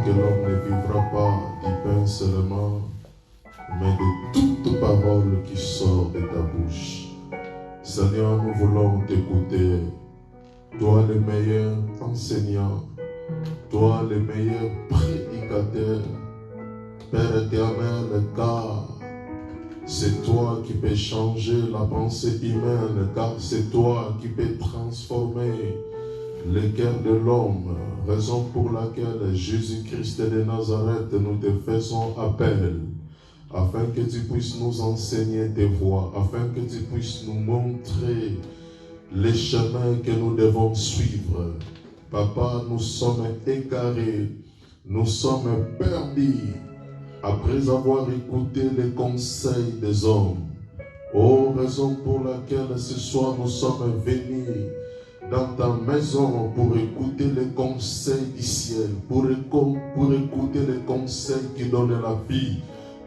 que l'homme ne vivra pas du pain seulement, mais de toute parole qui sort de ta bouche. Seigneur, nous voulons t'écouter. Toi le meilleur enseignant, toi le meilleur prédicateur, Père éternel, car c'est toi qui peux changer la pensée humaine, car c'est toi qui peux transformer le cœur de l'homme, raison pour laquelle Jésus-Christ de Nazareth, nous te faisons appel, afin que tu puisses nous enseigner tes voies, afin que tu puisses nous montrer les chemins que nous devons suivre. Papa, nous sommes égarés, nous sommes perdus, après avoir écouté les conseils des hommes. Oh, raison pour laquelle ce soir nous sommes venus dans ta maison pour écouter les conseils du ciel, pour écouter les conseils qui donnent la vie,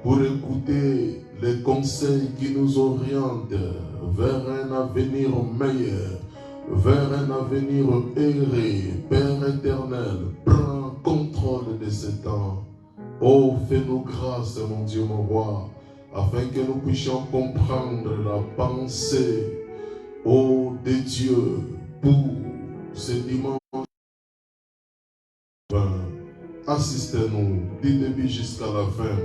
pour écouter les conseils qui nous orientent vers un avenir meilleur, vers un avenir heureux. Père éternel, prends contrôle de ce temps. Oh, fais-nous grâce, mon Dieu, mon roi, afin que nous puissions comprendre la pensée, oh, de Dieu, pour ce dimanche. Assistez-nous du début jusqu'à la fin.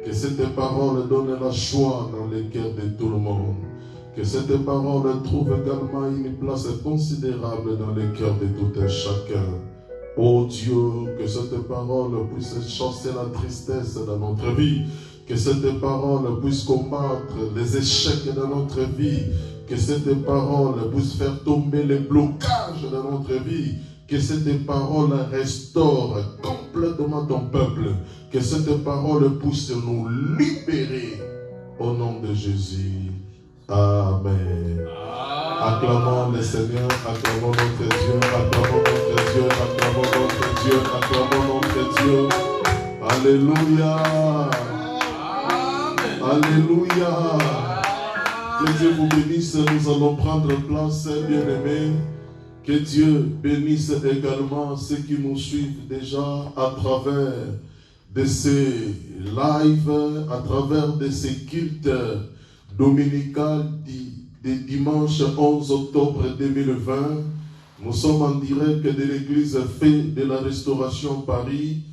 Que cette parole donne la joie dans les cœurs de tout le monde. Que cette parole trouve également une place considérable dans les cœurs de tout un chacun. Oh Dieu, que cette parole puisse chasser la tristesse dans notre vie. Que cette parole puisse combattre les échecs dans notre vie. Que cette parole puisse faire tomber les blocages dans notre vie. Que cette parole restaure complètement ton peuple. Que cette parole puisse nous libérer. Au nom de Jésus. Amen. Acclamons le Seigneur, acclamons notre Dieu, acclamons notre Dieu, acclamons notre Dieu, acclamons notre Dieu. Alléluia. Alléluia. Que Dieu vous bénisse. Nous allons prendre place, bien-aimés. Que Dieu bénisse également ceux qui nous suivent déjà à travers de ces lives, à travers de ces cultes dominicaux de dimanche 11 octobre 2020. Nous sommes en direct de l'église Fée de la Restauration Paris,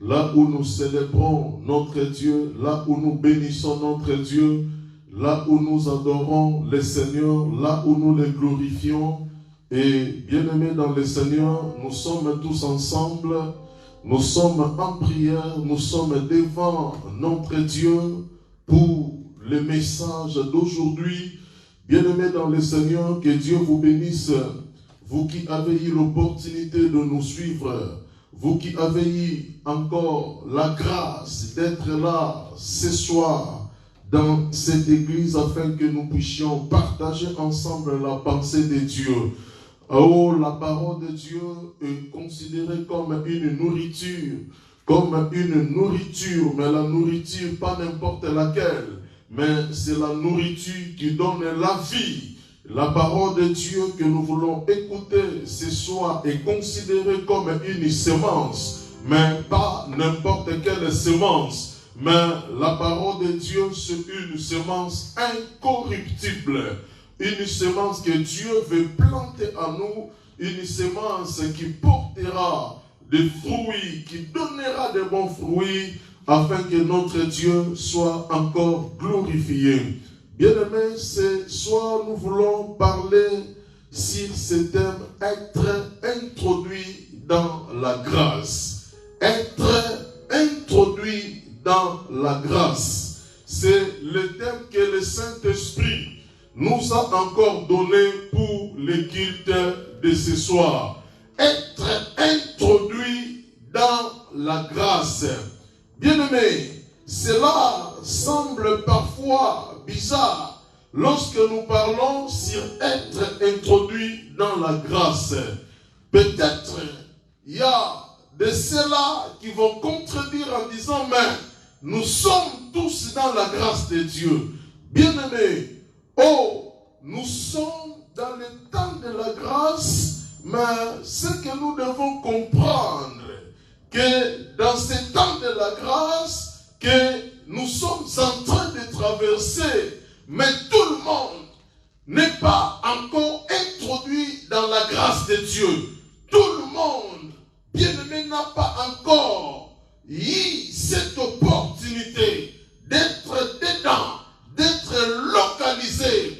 là où nous célébrons notre Dieu, là où nous bénissons notre Dieu, là où nous adorons le Seigneur, là où nous le glorifions. Et bien-aimés dans le Seigneur, nous sommes tous ensemble, nous sommes en prière, nous sommes devant notre Dieu pour le message d'aujourd'hui. Bien-aimés dans le Seigneur, que Dieu vous bénisse, vous qui avez eu l'opportunité de nous suivre, vous qui avez eu encore la grâce d'être là ce soir dans cette église afin que nous puissions partager ensemble la pensée de Dieu. Oh, la parole de Dieu est considérée comme une nourriture, mais la nourriture pas n'importe laquelle, mais c'est la nourriture qui donne la vie. La parole de Dieu que nous voulons écouter ce soir est considérée comme une semence, mais pas n'importe quelle semence, mais la parole de Dieu c'est une semence incorruptible. Une semence que Dieu veut planter en nous, une semence qui portera des fruits, qui donnera de bons fruits, afin que notre Dieu soit encore glorifié. Bien-aimés, ce soir nous voulons parler sur ce thème, être introduit dans la grâce. Être introduit dans la grâce. C'est le thème que le Saint-Esprit nous a encore donné pour le culte de ce soir. Être introduit dans la grâce. Bien-aimés, cela semble parfois bizarre lorsque nous parlons sur être introduit dans la grâce. Peut-être il y a de ceux-là qui vont contredire en disant mais nous sommes tous dans la grâce de Dieu. Bien-aimés, oh, nous sommes dans le temps de la grâce, mais ce que nous devons comprendre, que dans ces temps de la grâce que nous sommes en train de traverser, mais tout le monde n'est pas encore introduit dans la grâce de Dieu. Tout le monde, bien-aimé, n'a pas encore eu cette opportunité d'être dedans, d'être localisé,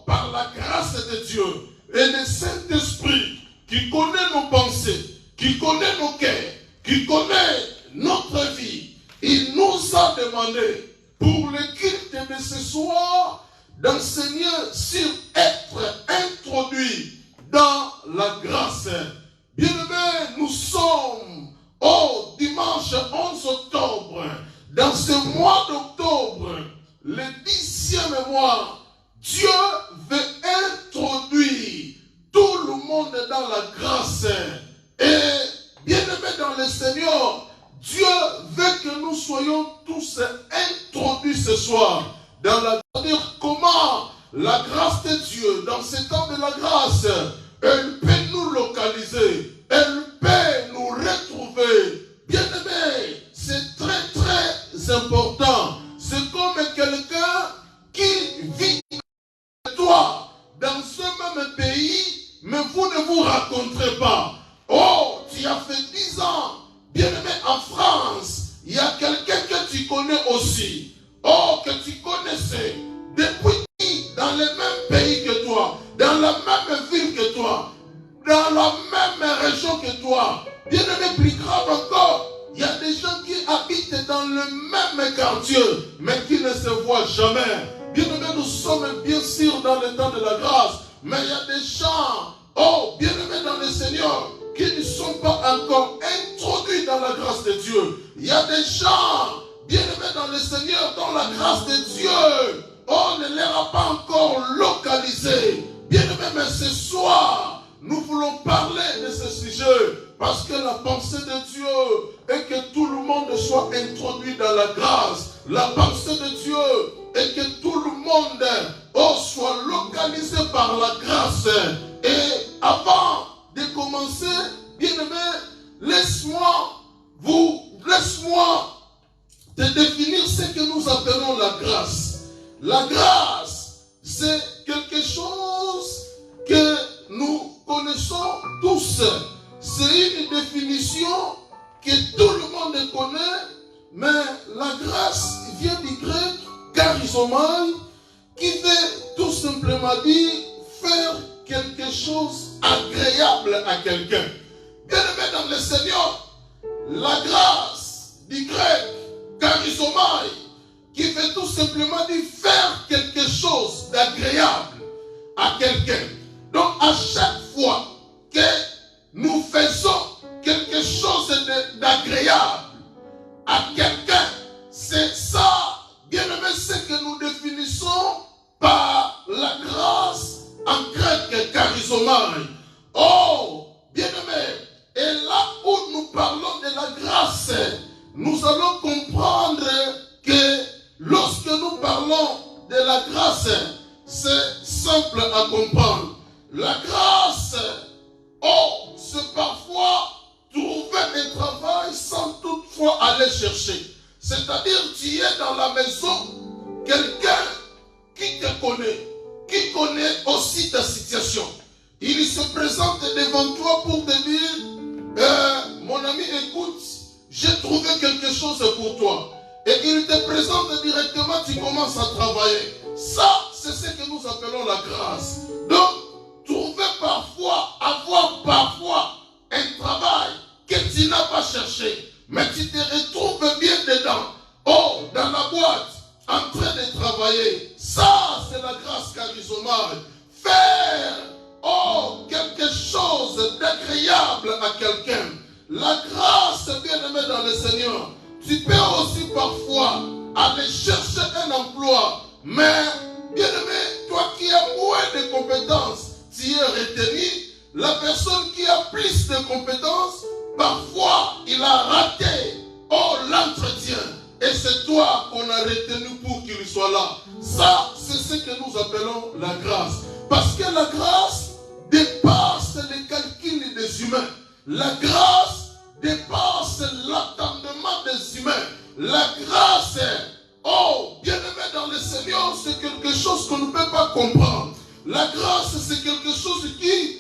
par la grâce de Dieu. Et le Saint-Esprit qui connaît nos pensées, qui connaît nos cœurs, qui connaît notre vie, il nous a demandé pour le culte de ce soir d'enseigner sur être introduit dans la grâce. Bien-aimés, nous sommes au dimanche 11 octobre. Dans ce mois d'octobre, le 10e mois, Dieu veut introduire tout le monde dans la grâce. Et bien-aimés dans le Seigneur, Dieu veut que nous soyons tous introduits ce soir dans la grâce. Comment la grâce de Dieu, dans ce temps de la grâce, elle peut nous localiser, elle peut nous retrouver. Bien-aimés, c'est très très important. C'est comme quelqu'un qui vit avec toi dans ce même pays, mais vous ne vous rencontrez pas. Oh, tu as fait 10 ans, bien-aimé, en France. Il y a quelqu'un que tu connais aussi. Oh, que tu connaissais depuis dans le même pays que toi, dans la même ville que toi, dans la même région que toi. Bien-aimé, plus grave encore, il y a des gens qui habitent dans le même quartier, mais qui ne se voient jamais. Bien-aimé, nous sommes bien sûr dans le temps de la grâce, mais il y a des gens, bien-aimés dans le Seigneur, qui ne sont pas encore introduits dans la grâce de Dieu. Il y a des gens, bien-aimés dans le Seigneur, dont la grâce de Dieu, ne les a pas encore localisés. Bien-aimés, mais ce soir, nous voulons parler de ce sujet, parce que la pensée de Dieu est que tout le monde soit introduit dans la grâce. La pensée de Dieu est que tout le monde soit localisé par la grâce. Et avant de commencer, bien-aimé, laisse-moi te définir ce que nous appelons la grâce. La grâce, c'est quelque chose que nous connaissons tous. C'est une définition que tout le monde connaît, mais la grâce vient du grec charizomai, qui veut tout simplement dire faire quelque chose agréable à quelqu'un. Bien-aimé dans le Seigneur, la grâce du grec charizomai, qui veut tout simplement dire faire quelque chose d'agréable à quelqu'un. Donc à chaque fois que nous faisons quelque chose d'agréable à quelqu'un, c'est ça, bien-aimé, ce que nous définissons par la grâce en grec charizomai. Oh, bien-aimé, et là où nous parlons de la grâce, nous allons comprendre que lorsque nous parlons de la grâce, c'est simple à comprendre. La grâce, c'est parfois trouver un travail sans toutefois aller chercher. C'est-à-dire, tu es dans la maison, quelqu'un qui te connaît, qui connaît aussi ta situation. Il se présente devant toi pour te dire, mon ami, écoute, j'ai trouvé quelque chose pour toi. Et il te présente directement, tu commences à travailler. Ça, c'est ce que nous appelons la grâce. Donc, trouver parfois, avoir parfois un travail que tu n'as pas cherché, mais tu te retrouves bien dedans. Oh, dans la boîte, en train de travailler. Ça, c'est la grâce charizomai. Faire, quelque chose d'agréable à quelqu'un. La grâce, bien-aimé dans le Seigneur. Tu peux aussi parfois aller chercher un emploi, mais bien-aimé, toi qui as moins de compétences, tu es retenu. La personne qui a plus de compétences, parfois il a raté l'entretien. Et c'est toi qu'on a retenu pour qu'il soit là. Ça, c'est ce que nous appelons la grâce. Parce que la grâce dépasse les calculs des humains. La grâce dépasse l'attendement des humains. La grâce, oh, bien-aimé dans le Seigneur, c'est quelque chose qu'on ne peut pas comprendre. La grâce, c'est quelque chose qui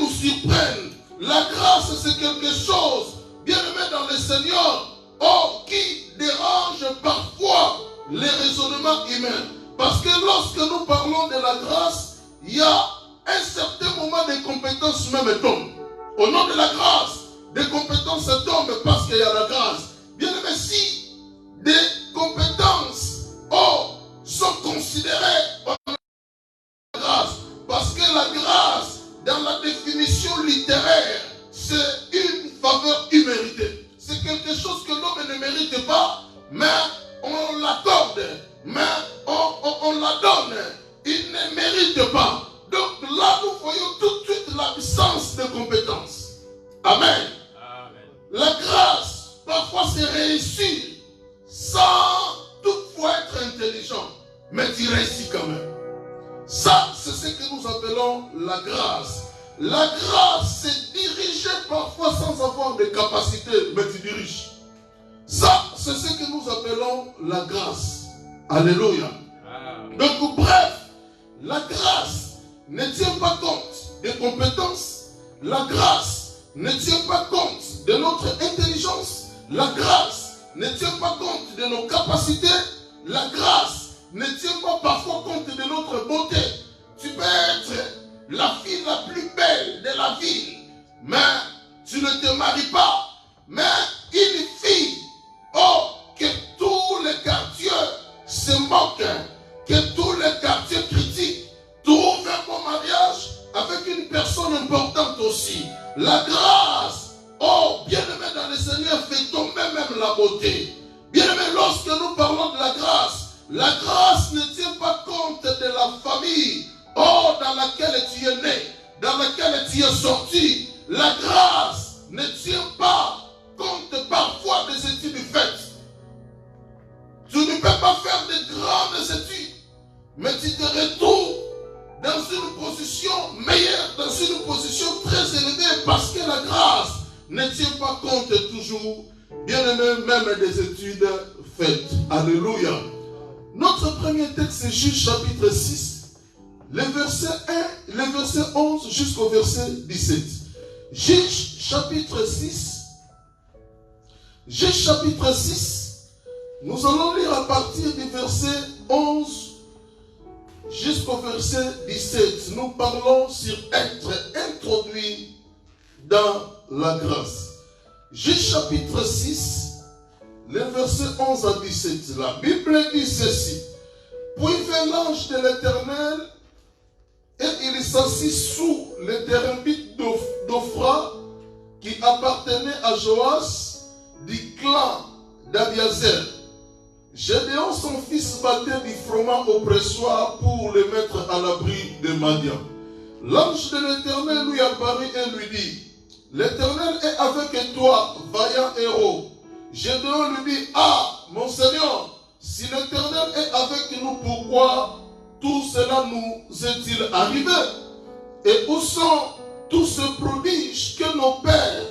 nous surprenne. La grâce, c'est quelque chose, bien-aimé dans le Seigneur, oh, qui dérange parfois les raisonnements humains. Parce que lorsque nous parlons de la grâce, il y a un certain moment de compétences même tombent. Au nom de la grâce, des compétences tombent parce qu'il y a la grâce. Bien-aimé, si des compétences, oh, sont considérées comme la grâce, parce que la grâce, dans la définition littéraire, c'est une faveur imméritée. C'est quelque chose que l'homme ne mérite pas, mais on l'accorde, mais on la donne. Il ne mérite pas. Donc là, nous voyons tout de suite l'absence de compétences. Amen. Amen. La grâce, parfois, c'est réussir sans toutefois être intelligent, mais tu réussis quand même. Ça, c'est ce que nous appelons la grâce. La grâce, c'est diriger parfois sans avoir de capacité, mais tu diriges. Ça, c'est ce que nous appelons la grâce. Alléluia. Donc, bref, la grâce ne tient pas compte des compétences. La grâce ne tient pas compte de notre intelligence. La grâce ne tient pas compte de nos capacités. La grâce ne tient pas parfois compte de notre beauté. Tu peux être la fille la plus belle de la ville, mais tu ne te maries pas. Mais une fille, oh, que tous les quartiers se moquent, que tous les quartiers critiquent, trouve un bon mariage avec une personne importante aussi. La grâce, oh, bien-aimé dans le Seigneur, fait tomber même la beauté. Bien-aimé, lorsque nous parlons de la grâce ne tient pas compte de la famille, oh, dans laquelle tu es né, dans laquelle tu es sorti. La grâce ne tient pas compte parfois des études faites. Tu ne peux pas faire de grandes études, mais tu te retrouves dans une position meilleure, dans une position très élevée, parce que la grâce ne tient pas compte toujours, bien aimé, même des études faites. Alléluia. Notre premier texte, c'est Juge chapitre 6, le verset 1, le verset 11 jusqu'au verset 17. Juge chapitre 6. Juge chapitre 6. Nous allons lire à partir du verset 11 jusqu'au verset 17. Nous parlons sur être introduit dans la grâce. Juge chapitre 6, les versets 11 à 17. La Bible dit ceci. Puis vint l'ange de l'Éternel et il s'assit sous les térébintes d'Ophra qui appartenait à Joas du clan d'Abiazer. Gédéon, son fils, battait du froment au pressoir pour le mettre à l'abri de Madian. L'ange de l'Éternel lui apparut et lui dit, l'Éternel est avec toi, vaillant héros. Gédéon lui dit, ah, mon Seigneur, si l'Éternel est avec nous, pourquoi tout cela nous est-il arrivé? Et où sont tous ces prodiges que nos pères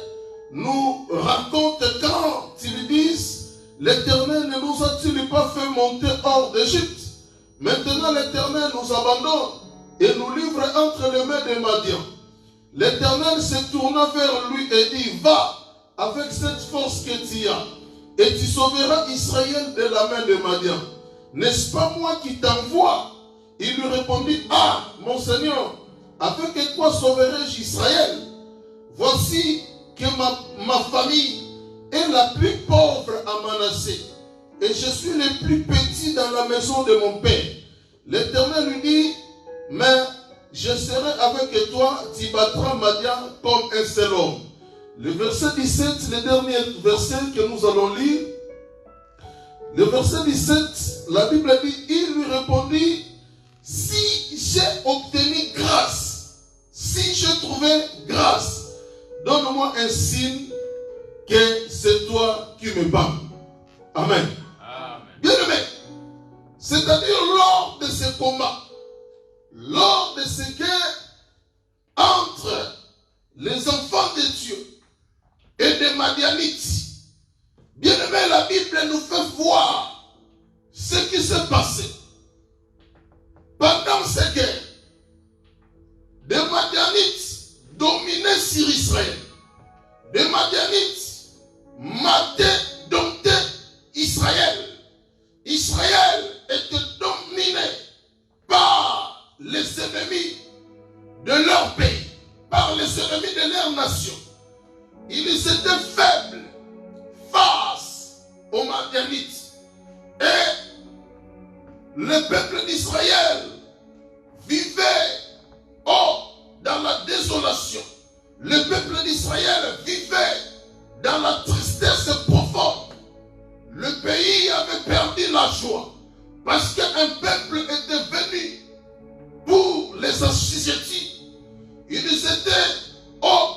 nous racontent quand ils disent, l'Éternel ne nous a-t-il pas fait monter hors d'Égypte? Maintenant l'Éternel nous abandonne et nous livre entre les mains de Madian. L'Éternel se tourna vers lui et dit, va avec cette force que tu as, et tu sauveras Israël de la main de Madian. N'est-ce pas moi qui t'envoie? Il lui répondit, ah, mon Seigneur, avec quoi sauverai-je Israël? Voici que ma famille est la plus pauvre à Manassé, et je suis le plus petit dans la maison de mon père. L'Éternel lui dit, mais je serai avec toi, tu battras Madian comme un seul homme. Le verset 17, le dernier verset que nous allons lire. Le verset 17, la Bible dit, il lui répondit, si j'ai obtenu grâce, si j'ai trouvé grâce, donne-moi un signe que c'est toi qui me parles. Amen. Bien-aimé, c'est-à-dire lors de ce combat, lors de ce guerre entre les enfants de Dieu et des Madianites. Bien aimé, la Bible nous fait voir ce qui s'est passé pendant ces guerres. Des Madianites dominaient sur Israël. Des Madianites mataient, domptaient Israël. Israël était dominé par les ennemis de leur pays, par les ennemis de leur nation. Ils étaient faibles face aux Madianites. Et le peuple d'Israël vivait dans la désolation. Le peuple d'Israël vivait dans la tristesse profonde. Le pays avait perdu la joie parce qu'un peuple était venu pour les assujettir. Ils étaient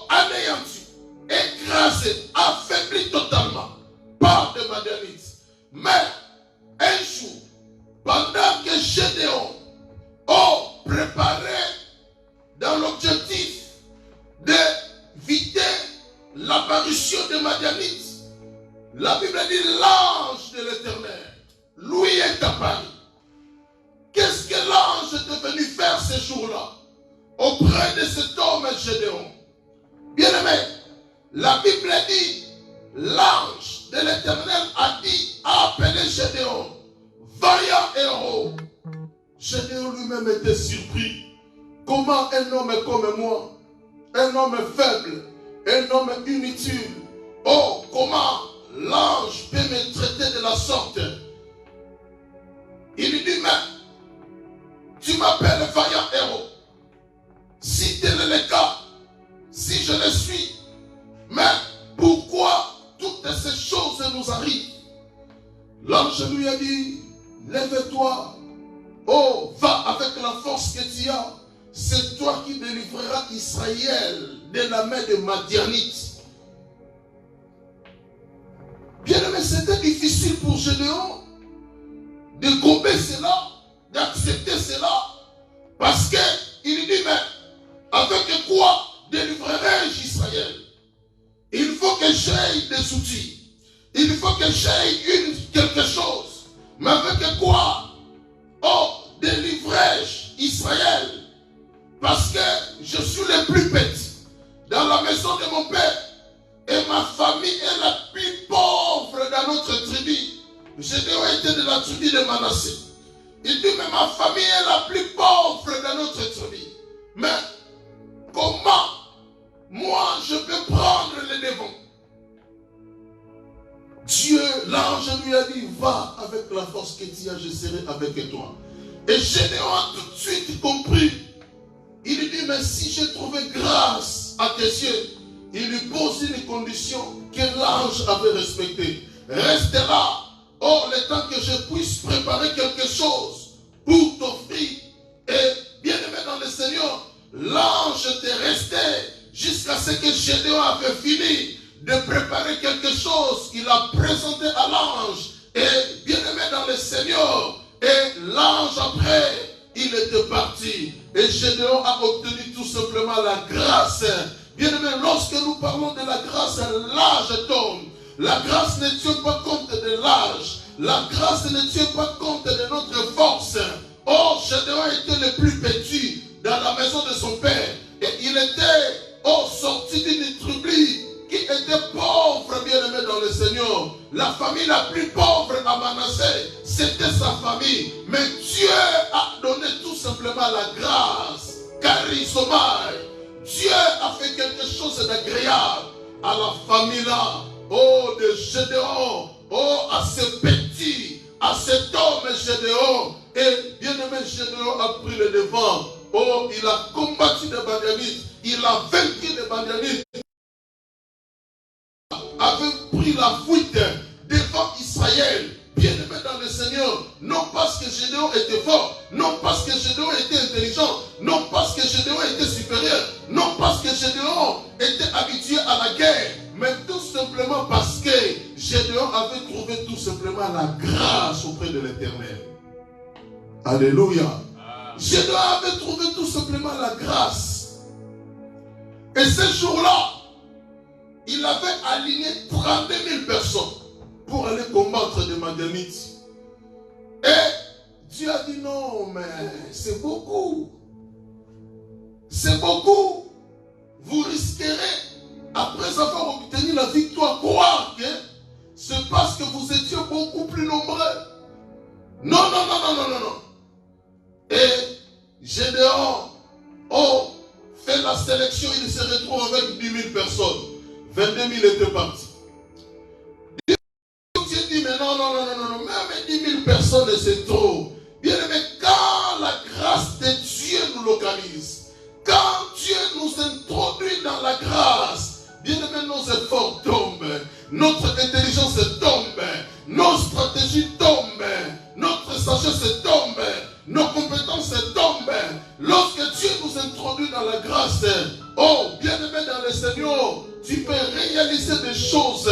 anéantis, écrasés, affaiblis totalement par des Madianites. Mais un jour, pendant que Gédéon préparait dans l'objectif d'éviter l'apparition des Madianites, la Bible dit l'ange de l'Éternel lui est apparu. Qu'est-ce que l'ange était venu faire ce jour-là auprès de cet homme Gédéon? Bien-aimé, la Bible dit l'ange de l'Éternel a appelé Gédéon, vaillant héros. Gédéon lui-même était surpris. Comment un homme comme moi, un homme faible, un homme inutile, comment l'ange peut me traiter de la sorte? Il lui dit, mais tu m'appelles vaillant héros. Si tel est le cas, si je le suis, mais pourquoi toutes ces choses nous arrivent? L'ange lui a dit, lève-toi, va avec la force que tu as. C'est toi qui délivreras Israël de la main des Madianites. Bien aimé, c'était difficile pour Gédéon de gober cela, d'accepter cela, parce qu'il dit, mais avec quoi délivrerai-je Israël? Il faut que j'aie des outils, il faut que j'aie quelque chose, mais avec quoi délivrerai-je Israël? Parce que je suis le plus petit dans la maison de mon père et ma famille est la plus pauvre dans notre tribu. Gédéon était de la tribu de Manassé. Il dit, mais ma famille est la plus pauvre dans notre tribu. Mais comment moi je peux prendre le devant? Dieu, l'ange lui a dit, va avec la force que tu as, je serai avec toi. Et Gédéon a tout de suite compris. Il lui dit, mais si j'ai trouvé grâce à tes yeux, il lui pose une condition que l'ange avait respectée. Reste là, le temps que je puisse préparer quelque chose pour t'offrir. Et bien aimé dans le Seigneur, l'ange était resté jusqu'à ce que Gédéon avait fini de préparer quelque chose qu'il a présenté à l'ange. Et bien aimé dans le Seigneur, et l'ange après, il était parti. Et Gédéon a obtenu tout simplement la grâce. Bien aimé, lorsque nous parlons de la grâce, l'âge tombe. La grâce ne tient pas compte de l'âge. La grâce ne tient pas compte de notre force. Gédéon était le plus petit dans la maison de son père. Et il était sorti d'une tribu qui était pauvre, bien aimé dans le Seigneur. La famille la plus pauvre à Manassé, c'était sa famille. Mais Dieu a donné tout simplement la grâce. Charisomai. Dieu a fait quelque chose d'agréable à la famille là. De Gédéon. À ce petit, à cet homme Gédéon. Et bien aimé, Gédéon a pris le devant. Il a combattu les Madianites. Il a vaincu les Madianites. Avait pris la fuite devant Israël. Bien aimé dans le Seigneur, non parce que Gédéon était fort, non parce que Gédéon était intelligent, non parce que Gédéon était supérieur, non parce que Gédéon était habitué à la guerre, mais tout simplement parce que Gédéon avait trouvé tout simplement la grâce auprès de l'Éternel. Alléluia. Gédéon avait trouvé tout simplement la grâce. Et ce jour-là, il avait aligné 32 000 personnes pour aller combattre des Madianites. Et Dieu a dit non, mais c'est beaucoup. C'est beaucoup. Vous risquerez, après avoir obtenu la victoire, croire que c'est parce que vous étiez beaucoup plus nombreux. Non, non, non, non, non, non, non. Et Gédéon fait la sélection, il se retrouve avec 10 000 personnes. 22 000 étaient partis. Dieu dit, mais non, non, non, non, non, même 10 000 personnes, c'est trop. Bien aimé, quand la grâce de Dieu nous localise, quand Dieu nous introduit dans la grâce, bien aimé, nos efforts tombent, notre intelligence tombe, nos stratégies tombent, notre sagesse tombe, nos compétences tombent. Lorsque Dieu nous introduit dans la grâce, oh, bien aimé dans le Seigneur, tu peux réaliser des choses,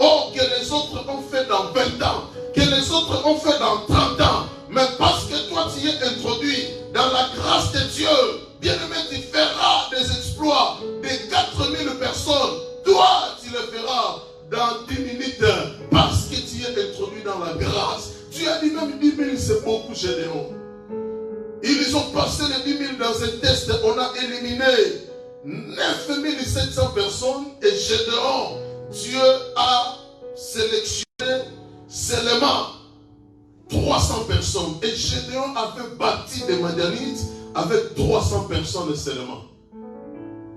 oh, que les autres ont fait dans 20 ans, que les autres ont fait dans 30 ans. Mais parce que toi tu es introduit dans la grâce de Dieu, bien aimé, tu feras des exploits de 4000 personnes. Toi, tu le feras dans 10 minutes parce que tu es introduit dans la grâce. Tu as dit même 10 000, c'est beaucoup, Gédéon. Ils ont passé les 10 000 dans un test. On a éliminé 9 700 personnes et Gédéon, Dieu a sélectionné seulement 300 personnes. Et Gédéon avait bâti des Madianites avec 300 personnes seulement.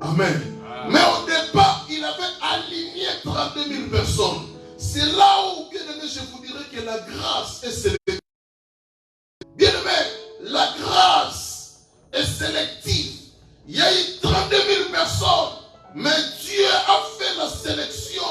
Amen. Mais au départ, il avait aligné 32 000 personnes. C'est là où, bien aimé, je vous dirais que la grâce est sélective. Bien aimé, la grâce est sélective. Il y a eu 32 000 personnes, mais Dieu a fait la sélection,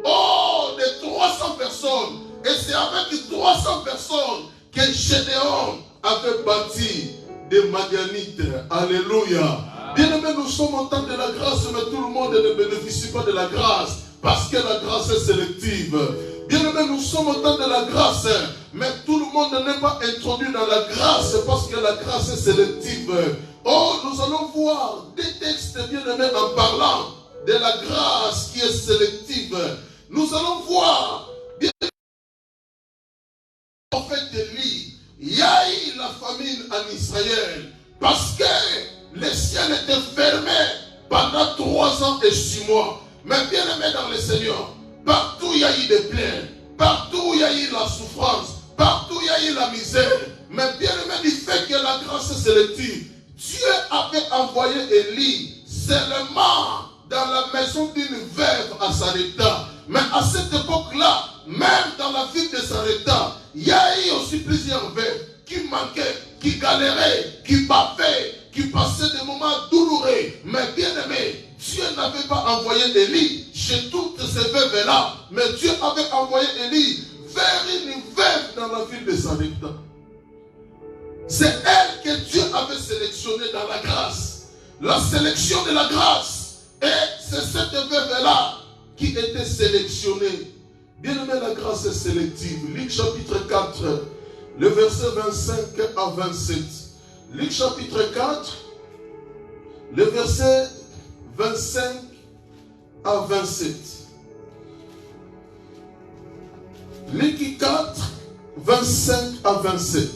oh, de 300 personnes. Et c'est avec 300 personnes que Gédéon avait bâti des Madianites. Alléluia. Bien aimé, nous sommes en temps de la grâce, mais tout le monde ne bénéficie pas de la grâce parce que la grâce est sélective. Bien aimé, nous sommes en temps de la grâce, mais tout le monde n'est pas introduit dans la grâce parce que la grâce est sélective. Oh, nous allons voir des textes, bien aimés, en parlant de la grâce qui est sélective. Nous allons voir, bien aimé, le prophète Élie, il y a eu la famine en Israël parce que les ciels étaient fermés pendant 3 ans et 6 mois. Mais bien aimé dans le Seigneur, partout il y a eu des plaies, partout il y a eu la souffrance, partout il y a eu la misère. Mais bien aimé, du fait que la grâce est sélective, Dieu avait envoyé Élie seulement dans la maison d'une veuve à Sarepta. Mais à cette époque-là, même dans la ville de Sarepta, il y a eu aussi plusieurs veuves qui manquaient, qui galéraient, qui bavaient, qui passaient des moments douloureux. Mais bien aimé, Dieu n'avait pas envoyé Élie chez toutes ces veuves-là, mais Dieu avait envoyé Élie vers une veuve dans la ville de Sarepta. C'est elle que Dieu avait sélectionnée dans la grâce. La sélection de la grâce. Et c'est cette veuve-là qui était sélectionnée. Bien aimé, la grâce est sélective. Luc chapitre 4, le verset 25 à 27. Luc chapitre 4, le verset 25 à 27. Luc 4, 25 à 27.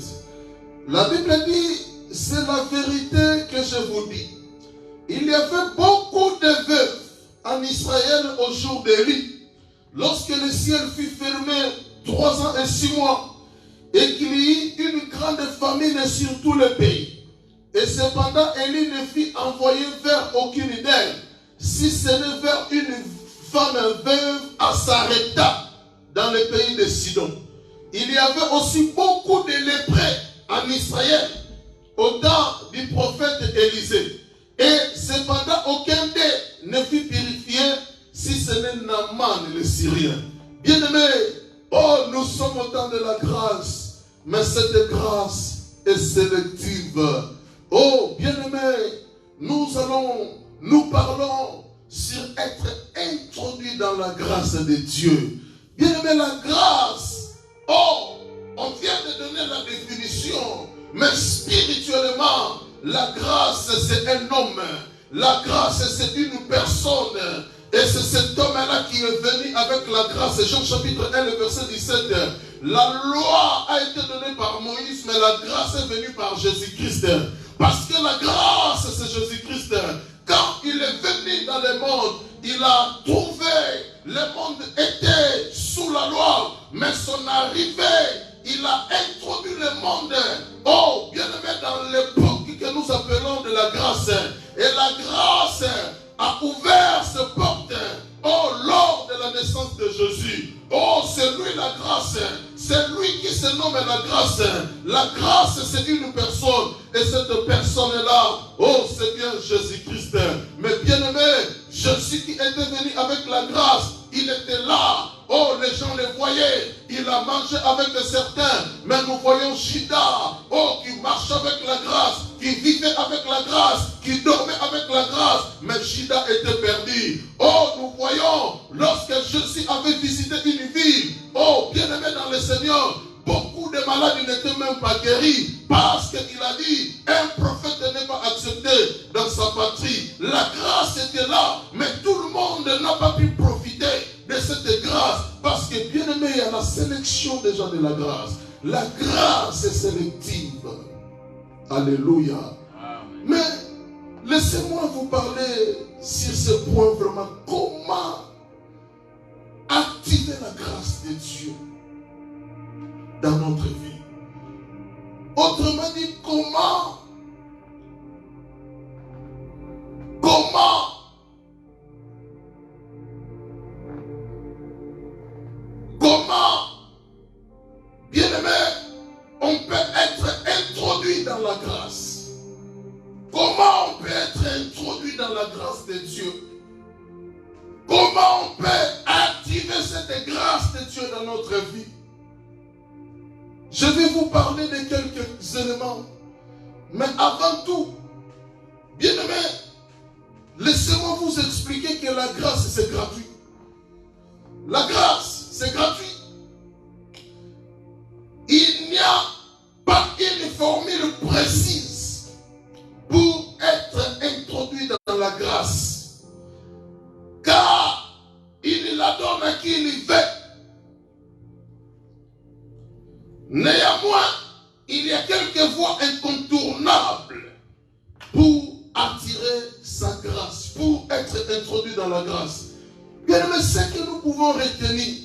La Bible dit, c'est la vérité que je vous dis. Il y avait beaucoup de veuves en Israël au jour d'Élie, lorsque le ciel fut fermé 3 ans et 6 mois, et qu'il y eut une grande famine sur tout le pays. Et cependant, Élie ne fut envoyé vers aucune d'elles, si ce n'est vers une femme veuve à Sarepta, dans le pays de Sidon. Il y avait aussi beaucoup de lépreux en Israël, au temps du prophète Élisée. Et cependant, aucun d'eux ne fut purifié, si ce n'est Naaman le Syrien. Bien-aimé, oh, nous sommes au temps de la grâce, mais cette grâce est sélective. Oh, bien-aimé, nous parlons sur être introduit dans la grâce de Dieu. Bien-aimé, la grâce, oh, on vient de donner la définition, mais spirituellement, la grâce c'est un homme, la grâce c'est une personne, Et c'est cet homme-là qui est venu avec la grâce. Jean chapitre 1, le verset 17. La loi a été donnée par Moïse, mais la grâce est venue par Jésus-Christ. Parce que la grâce, c'est Jésus-Christ. Quand il est venu dans le monde, il a trouvé, le monde était sous la loi, mais son arrivée, il a introduit le monde, oh, bien aimé, dans l'époque que nous appelons de la grâce. Et la grâce a ouvert ses portes, oh, lors de la naissance de Jésus. Oh, c'est lui la grâce. C'est lui qui se nomme la grâce. La grâce, c'est une personne. Et cette personne-là, oh, c'est bien Jésus-Christ. Mais bien aimé, Jésus qui était venu avec la grâce, il était là. Oh, les gens le voyaient. Il a mangé avec certains. Mais nous voyons Judas, oh, qui marche avec la grâce, qui vivait avec la grâce, qui dormait avec la grâce. Mais Judas était perdu. Oh, nous voyons, lorsque Jésus avait visité une ville, oh, bien aimé dans le Seigneur, beaucoup de malades n'étaient même pas guéris. Parce qu'il a dit, un prophète n'est pas accepté dans sa patrie. La grâce était là, mais tout le monde n'a pas pu profiter de cette grâce. Parce que bien aimé, il y a la sélection déjà de la grâce. La grâce est sélective. Alléluia. Amen. Mais laissez-moi vous parler sur ce point vraiment. Comment activer la grâce de Dieu dans notre vie? Autrement dit, comment bien aimé, on peut être introduit dans la grâce? Comment on peut être introduit dans la grâce de Dieu? Comment on peut activer cette grâce de Dieu dans notre vie? Je vais vous parler de quelques éléments. Mais avant tout, bien aimé, laissez-moi vous expliquer que la grâce, c'est gratuit. La grâce, c'est gratuit. Il n'y a pas une formule précise pour être introduit dans la grâce. Car il la donne à qui il veut. Néanmoins, il y a quelques voies incontournables pour attirer sa grâce, pour être introduit dans la grâce. Bien aimé, ce que nous pouvons retenir,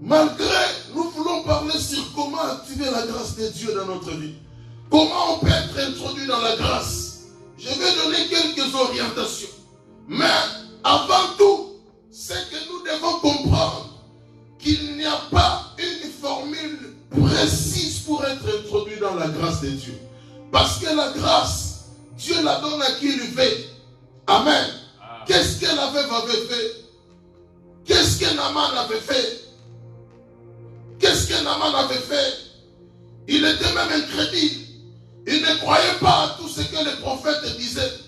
malgré nous voulons parler sur comment activer la grâce de Dieu dans notre vie. Comment on peut être introduit dans la grâce. Je vais donner quelques orientations. Mais avant tout, c'est que nous devons comprendre qu'il n'y a pas une formule précise pour être introduit dans la grâce de Dieu. Parce que la grâce, Dieu la donne à qui il veut. Amen. Qu'est-ce que la veuve avait fait? Qu'est-ce que Naaman avait fait? Qu'est-ce que Naaman avait fait? Il était même incrédule. Il ne croyait pas à tout ce que les prophètes disaient.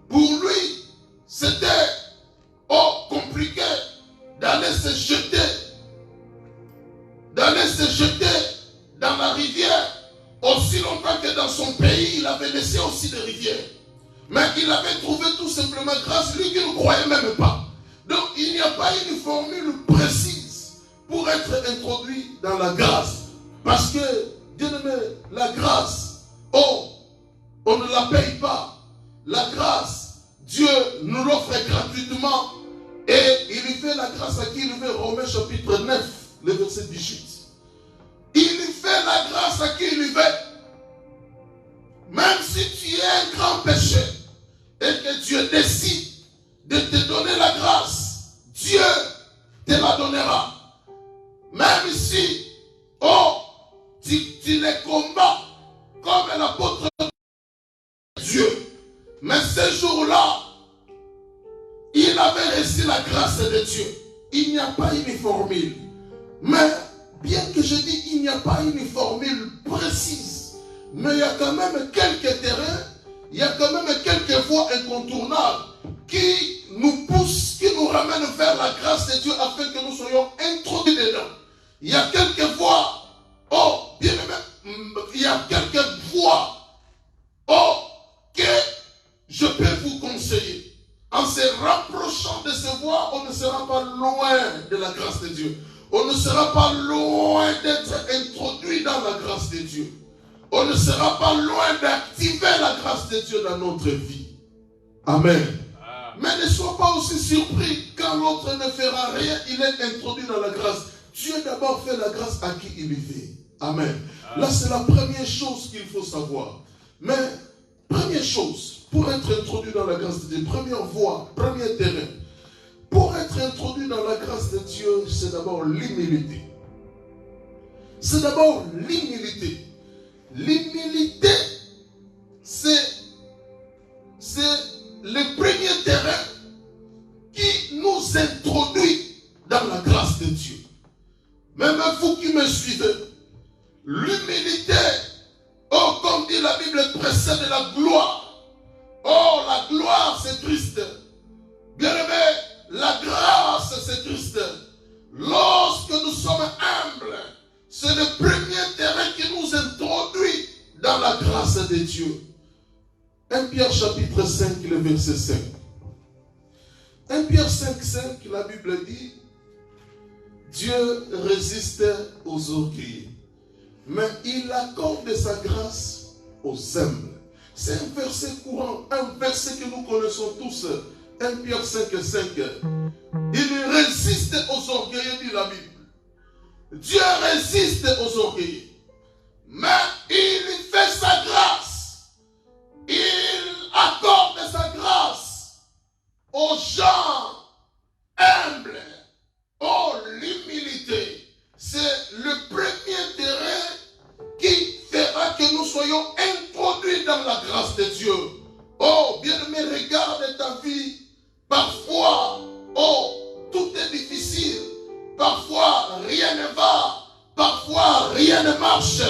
Pour lui, c'était compliqué d'aller se jeter dans la rivière aussi longtemps que dans son pays, il avait laissé aussi des rivières. Mais il avait trouvé tout simplement grâce, lui qui ne croyait même pas. Donc il n'y a pas une formule précise pour être introduit dans la grâce. Parce que, bien aimé, la grâce, on ne la paye pas. La grâce, Dieu nous l'offre gratuitement. Et il lui fait la grâce à qui il veut. Romains chapitre 9, le verset 18. Il lui fait la grâce à qui il veut. Même si tu es un grand pécheur et que Dieu décide de te donner la grâce, Dieu te la donnera. Même si, tu les combats comme l'apôtre de Dieu. Mais ce jour-là, il avait reçu la grâce de Dieu. Il n'y a pas une formule. Mais, bien que je dis il n'y a pas une formule précise, mais il y a quand même quelques terrains, il y a quand même quelques voies incontournables qui nous poussent, qui nous ramènent vers la grâce de Dieu afin que nous soyons introduits dedans. Il y a quelques voies, bien aimé, il y a quelques voies, que je peux vous conseiller. En se rapprochant de ces voies sera pas loin d'être introduit dans la grâce de Dieu. On ne sera pas loin d'activer la grâce de Dieu dans notre vie. Amen. Mais ne sois pas aussi surpris quand l'autre ne fera rien, il est introduit dans la grâce. Dieu d'abord fait la grâce à qui il fait. Amen. Là, c'est la première chose qu'il faut savoir. Mais, première chose, pour être introduit dans la grâce de Dieu, première voie, premier terrain, pour être introduit dans la grâce de Dieu, c'est d'abord l'humilité. C'est d'abord l'humilité. L'humilité, c'est le premier terrain qui nous introduit dans la grâce de Dieu. Même vous qui me suivez, l'humilité, oh, comme dit la Bible, précède la gloire. Oh, la gloire, c'est triste. Bien-aimé, la grâce, c'est triste. Lorsque nous sommes humbles, c'est le premier terrain qui nous introduit dans la grâce de Dieu. 1 Pierre chapitre 5, le verset 5. 1 Pierre 5, 5, la Bible dit, Dieu résiste aux orgueilleux, mais il accorde sa grâce aux humbles. C'est un verset courant, un verset que nous connaissons tous. 1 Pierre 5, 5. Il résiste aux orgueilleux, dit la Bible. Dieu résiste aux orgueilleux, mais il fait sa grâce. Il accorde sa grâce aux gens humbles. Oh, l'humilité, c'est le premier terrain qui fera que nous soyons introduits dans la grâce de Dieu. Oh, bien-aimé, regarde ta vie. Parfois, oh, tout est difficile. Parfois, rien ne va. Parfois, rien ne marche.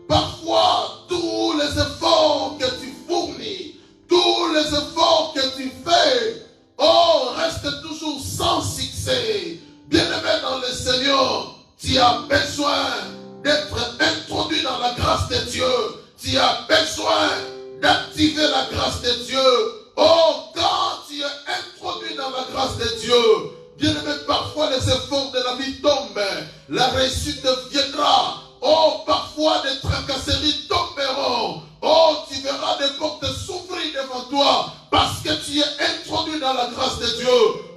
Parfois, tous les efforts que tu fournis, tous les efforts que tu fais, oh, restent toujours sans succès. Bien-aimé dans le Seigneur, tu as besoin d'être introduit dans la grâce de Dieu. Tu as besoin d'activer la grâce de Dieu. Oh, quand tu es introduit dans la grâce de Dieu, bien-aimé, parfois les efforts de la vie tombent. La réussite viendra. Oh, parfois des tracasseries tomberont. Oh, tu verras des portes s'ouvrir devant toi parce que tu es introduit dans la grâce de Dieu.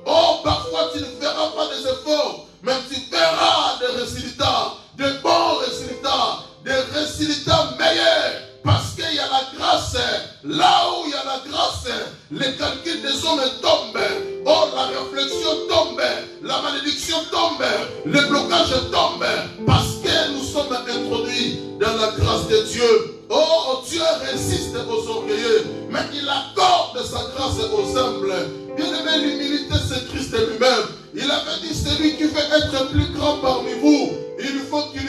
Oh, parfois tu ne feras pas des efforts, mais tu verras des résultats, de bons résultats, des résultats meilleurs. Parce qu'il y a la grâce. Là où il y a la grâce, les calculs des hommes tombent. Oh, la réflexion tombe. La malédiction tombe. Le blocage tombe. Parce que nous sommes introduits dans la grâce de Dieu. Oh, Dieu résiste aux orgueilleux, mais il accorde sa grâce aux humbles. Bien-aimé, l'humilité, c'est Christ lui-même. Il avait dit, celui qui veut être plus grand parmi vous, il faut qu'il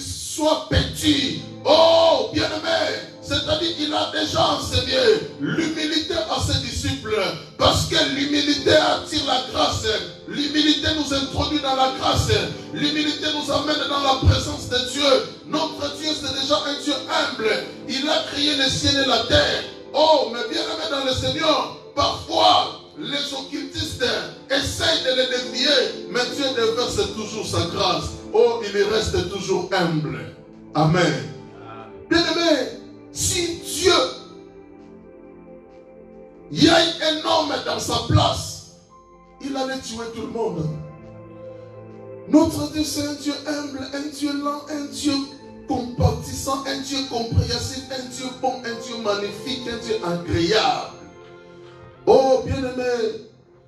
soit petit. Oh, bien-aimé, c'est-à-dire qu'il a déjà enseigné l'humilité à ses disciples. Parce que l'humilité attire la grâce. L'humilité nous introduit dans la grâce. L'humilité nous amène dans la présence de Dieu. Notre Dieu, c'est déjà un Dieu humble. Il a créé les cieux et la terre. Oh, mais bien-aimé dans le Seigneur, parfois, les occultistes essayent de les dévier, mais Dieu déverse toujours sa grâce. Oh, il reste toujours humble. Amen. Bien-aimé, si Dieu y a un homme dans sa place, il allait tuer tout le monde. Notre Dieu, c'est un Dieu humble, un Dieu lent, un Dieu compatissant, un Dieu compréhensif, un Dieu bon, un Dieu magnifique, un Dieu agréable. Oh, bien-aimé,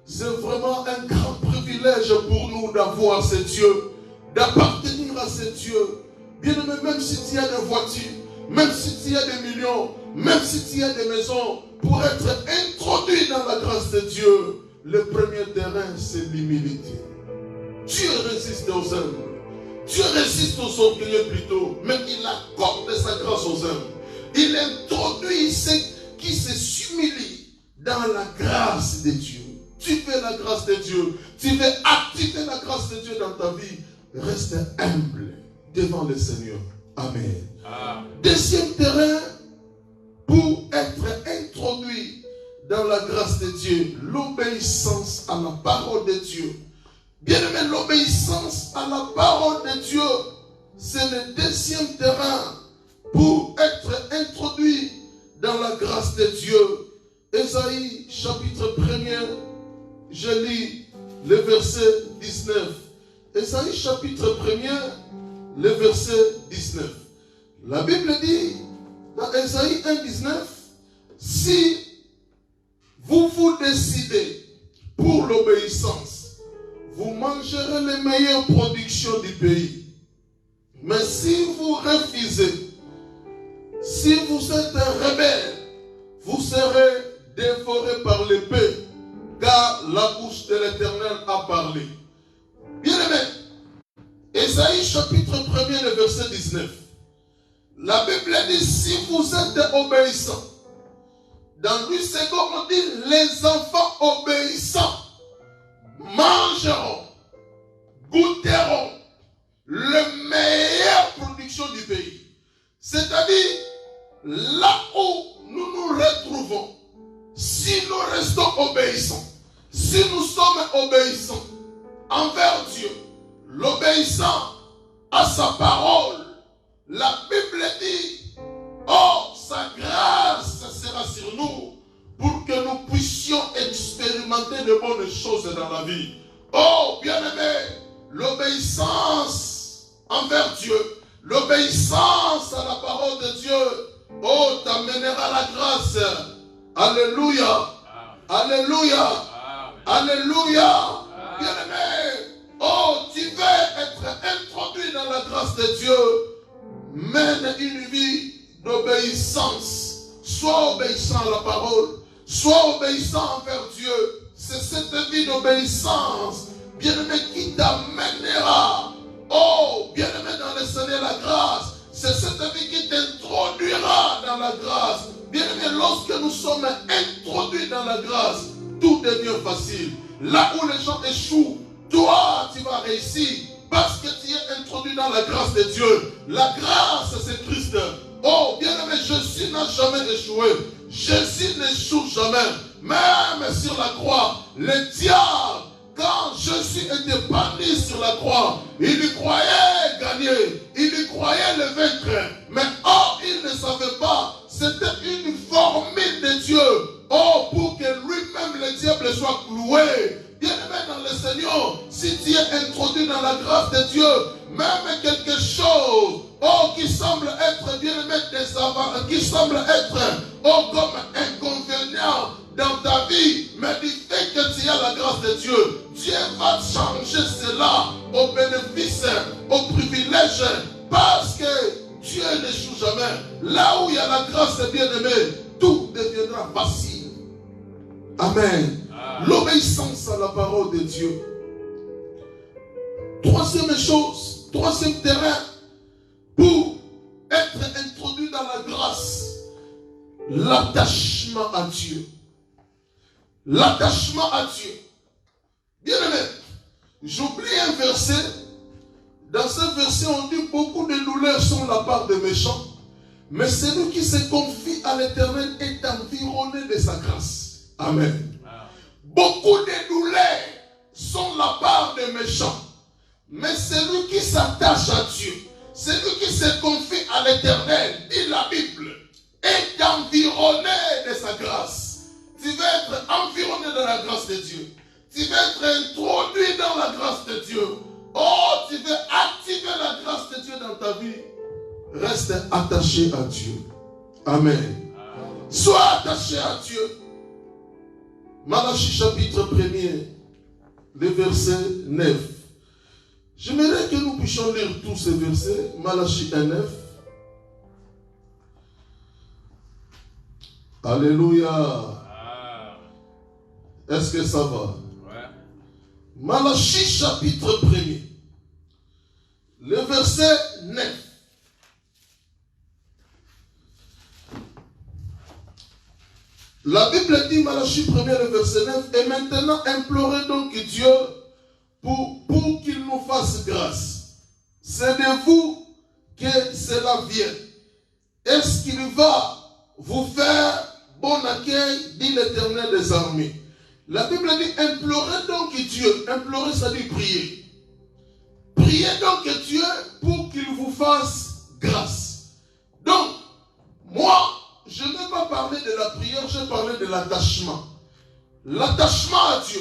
c'est vraiment un grand privilège pour nous d'avoir ce Dieu, d'appartenir à ce Dieu. Bien-aimé, même si tu as des voitures, même si tu as des millions, même si tu as des maisons, pour être introduit dans la grâce de Dieu, le premier terrain, c'est l'humilité. Dieu résiste aux humbles. Dieu résiste aux orgueilleux plutôt, mais il accorde sa grâce aux humbles. Il introduit ceux qui se s'humilient dans la grâce de Dieu. Tu fais la grâce de Dieu, tu veux activer la grâce de Dieu dans ta vie, reste humble devant le Seigneur. Amen. Deuxième terrain, pour être introduit dans la grâce de Dieu, l'obéissance à la parole de Dieu. Bien-aimé, l'obéissance à la parole de Dieu, c'est le deuxième terrain pour être introduit dans la grâce de Dieu. Ésaïe chapitre 1er, je lis le verset 19. Ésaïe chapitre 1er, le verset 19. La Bible dit dans Ésaïe 1, 19, si vous vous décidez pour l'obéissance, vous mangerez les meilleures productions du pays. Mais si vous refusez, si vous êtes un rebelle, vous serez dévoré par l'épée, car la bouche de l'Éternel a parlé. Bien-aimé, Ésaïe chapitre 1er, le verset 19. La Bible dit, si vous êtes obéissants, dans lui second, on dit, les enfants obéissants mangeront, goûteront le meilleure production du pays. C'est-à-dire, là où nous nous retrouvons, si nous restons obéissants, si nous sommes obéissants envers Dieu, l'obéissant à sa parole, la Bible dit, oh, sa grâce sera sur nous pour que nous puissions expérimenter de bonnes choses dans la vie. Oh, bien-aimé, l'obéissance envers Dieu, l'obéissance à la parole de Dieu, oh, t'amènera la grâce. Alléluia. Alléluia. Alléluia. Bien-aimé, oh, tu veux être introduit dans la grâce de Dieu. Mène une vie d'obéissance. Sois obéissant à la parole. Sois obéissant envers Dieu. C'est cette vie d'obéissance, bien-aimé, qui t'amènera, oh, bien-aimé, dans le Seigneur la grâce. C'est cette vie qui t'introduira dans la grâce. Bien-aimé, lorsque nous sommes introduits dans la grâce, tout devient facile. Là où les gens échouent, toi, tu vas réussir. Parce que tu es introduit dans la grâce de Dieu. La grâce, c'est Christ. Oh, bien-aimé, Jésus n'a jamais échoué. Jésus n'échoue jamais. Même sur la croix, le diable, quand Jésus était banni sur la croix, il y croyait gagner. Il y croyait le vaincre. Mais oh, il ne savait pas. C'était une formule de Dieu. Oh, pour que lui-même, le diable, soit cloué. Bien-aimé dans le Seigneur, si tu es introduit dans la grâce de Dieu, même quelque chose, oh, qui semble être, bien-aimé, qui semble être, oh, comme inconvénient dans ta vie, mais du fait que tu as la grâce de Dieu, Dieu va changer cela au bénéfice, au privilège, parce que Dieu n'échoue jamais. Là où il y a la grâce, bien-aimé, tout deviendra facile. Amen. L'obéissance à la parole de Dieu. Troisième chose, troisième terrain pour être introduit dans la grâce, l'attachement à Dieu. L'attachement à Dieu. Bien aimé, j'oublie un verset. Dans ce verset, on dit beaucoup de douleurs sont la part des méchants, mais celui qui se confie à l'Éternel est environné de sa grâce. Amen. Beaucoup de douleurs sont la part des méchants. Mais celui qui s'attache à Dieu, celui qui se confie à l'Éternel, dit la Bible, est environné de sa grâce. Tu veux être environné de la grâce de Dieu. Tu veux être introduit dans la grâce de Dieu. Oh, tu veux activer la grâce de Dieu dans ta vie. Reste attaché à Dieu. Amen. Sois attaché à Dieu. Malachie chapitre 1er, le verset 9. J'aimerais que nous puissions lire tous ces versets. Malachie 1, 9. Alléluia. Est-ce que ça va? Ouais. Malachie chapitre 1er, le verset 9. La Bible dit, Malachie 1er, le verset 9, et maintenant implorez donc Dieu pour qu'il nous fasse grâce. C'est de vous que cela vient. Est-ce qu'il va vous faire bon accueil, dit l'Éternel des armées? La Bible dit implorez donc Dieu. Implorer, ça dit prier. Priez donc Dieu pour qu'il vous fasse grâce. Donc, moi, je ne vais pas parler de la prière, je vais parler de l'attachement. L'attachement à Dieu,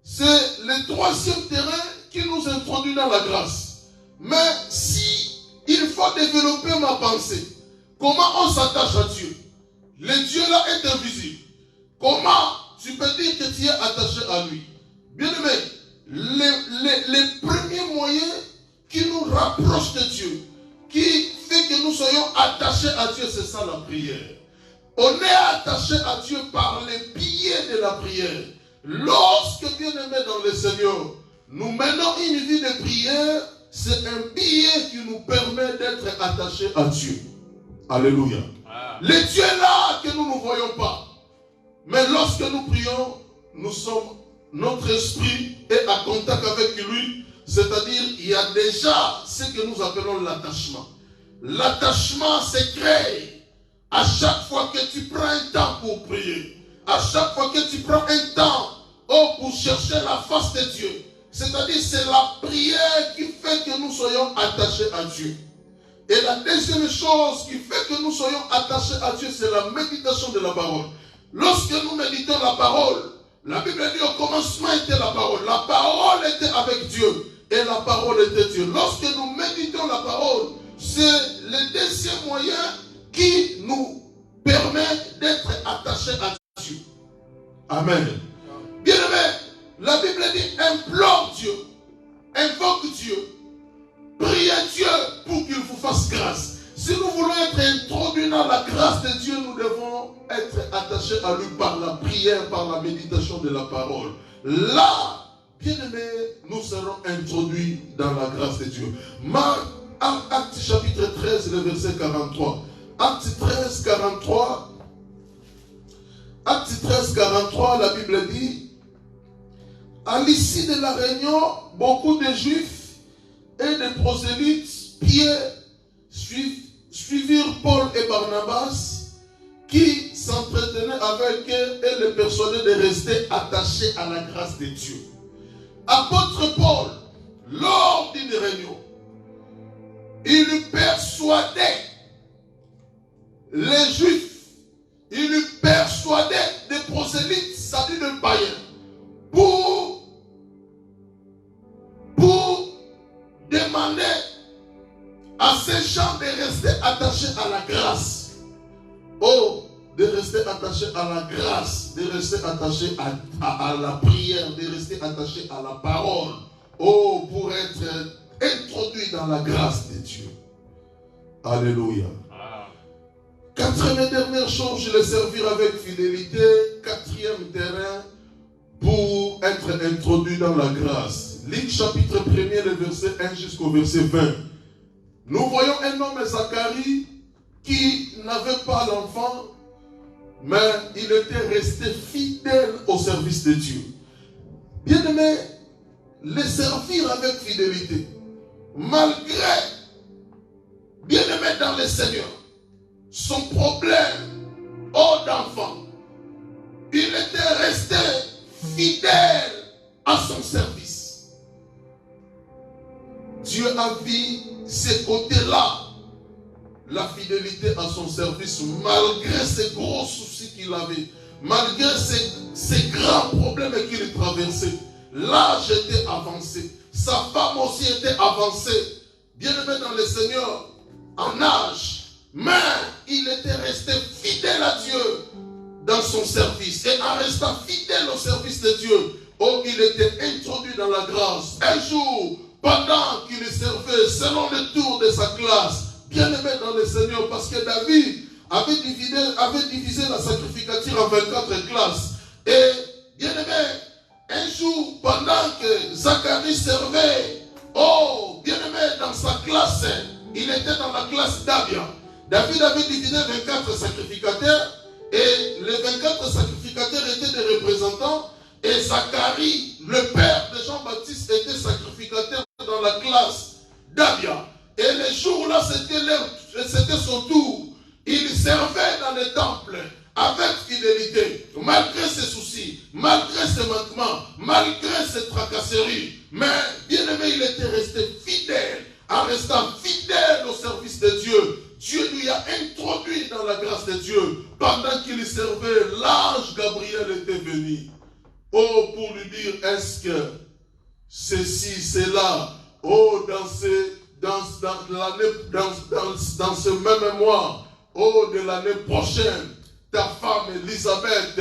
c'est le troisième terrain qui nous introduit dans la grâce. Mais si il faut développer ma pensée, comment on s'attache à Dieu? Le Dieu là est invisible. Comment tu peux dire que tu es attaché à lui? Bien aimé, les premiers moyens qui nous rapprochent de Dieu, qui fait que nous soyons attachés à Dieu, c'est ça la prière. On est attaché à Dieu par les piliers de la prière. Lorsque, bien aimé dans le Seigneur, nous menons une vie de prière, c'est un pilier qui nous permet d'être attachés à Dieu. Alléluia. Le Dieu est là que nous ne voyons pas. Mais lorsque nous prions, notre esprit est en contact avec lui. C'est-à-dire, il y a déjà ce que nous appelons l'attachement. L'attachement se crée à chaque fois que tu prends un temps pour prier. À chaque fois que tu prends un temps pour chercher la face de Dieu. C'est-à-dire, c'est la prière qui fait que nous soyons attachés à Dieu. Et la deuxième chose qui fait que nous soyons attachés à Dieu, c'est la méditation de la parole. Lorsque nous méditons la parole, la Bible dit au commencement était la parole. La parole était avec Dieu et la parole était Dieu. Lorsque nous méditons la parole, c'est le deuxième moyen qui nous permet d'être attachés à Dieu. Amen. Bien aimé, la Bible dit implore Dieu, invoque Dieu, priez Dieu pour qu'il vous fasse grâce. Si nous voulons être introduits dans la grâce de Dieu, nous devons être attachés à lui par la prière, par la méditation de la parole. Là, bien aimé, nous serons introduits dans la grâce de Dieu. Acte chapitre 13, le verset 43. Acte 13, 43. Acte 13, 43, la Bible dit, à l'issue de la réunion, beaucoup de Juifs et de prosélytes Pierre suivirent Paul et Barnabas qui s'entretenaient avec eux et les persuadaient de rester attachés à la grâce de Dieu. Apôtre Paul, lors d'une réunion, il persuadait les Juifs, il persuadait des prosélytes, c'est-à-dire des païens, pour demander à ces gens de rester attachés à la grâce. Oh, de rester attachés à la grâce, de rester attachés à la prière, de rester attachés à la parole. Oh, pour être introduits dans la grâce de Dieu. Alléluia. Quatrième et dernière chose, je les servir avec fidélité. Quatrième terrain pour être introduit dans la grâce. Luc chapitre 1er, le verset 1 jusqu'au verset 20. Nous voyons un homme, Zacharie, qui n'avait pas l'enfant, mais il était resté fidèle au service de Dieu. Bien aimé, les servir avec fidélité, malgré, bien aimé dans le Seigneur, son problème, d'enfant, il était resté fidèle à son service. Dieu a vu ces côtés-là, la fidélité à son service, malgré ces gros soucis qu'il avait, malgré ces grands problèmes qu'il traversait. L'âge était avancé, sa femme aussi était avancée, bien aimé dans le Seigneur, en âge, mais il était resté fidèle à Dieu dans son service. Et en restant fidèle au service de Dieu, il était introduit dans la grâce. Un jour, pendant qu'il servait selon le tour de sa classe, bien aimé dans le Seigneur, parce que David avait divisé la sacrificature en 24 classes. Et bien aimé, un jour, pendant que Zacharie servait, bien aimé dans sa classe, il était dans la classe d'Abia. David avait divisé 24 sacrificateurs, et les 24 sacrificateurs étaient des représentants, et Zacharie, le père de Jean-Baptiste, était sacrificateur dans la classe d'Abia. Et les jours-là, c'était son tour. Il servait dans le temple. avec fidélité, malgré ses soucis, malgré ses manquements, malgré ses tracasseries. Mais, bien-aimé, il était resté fidèle. En restant fidèle au service de Dieu, Dieu lui a introduit dans la grâce de Dieu. Pendant qu'il servait, l'ange Gabriel était venu. Oh, pour lui dire, est-ce que ceci, cela, oh, dans ce même mois, oh, de l'année prochaine, ta femme Elisabeth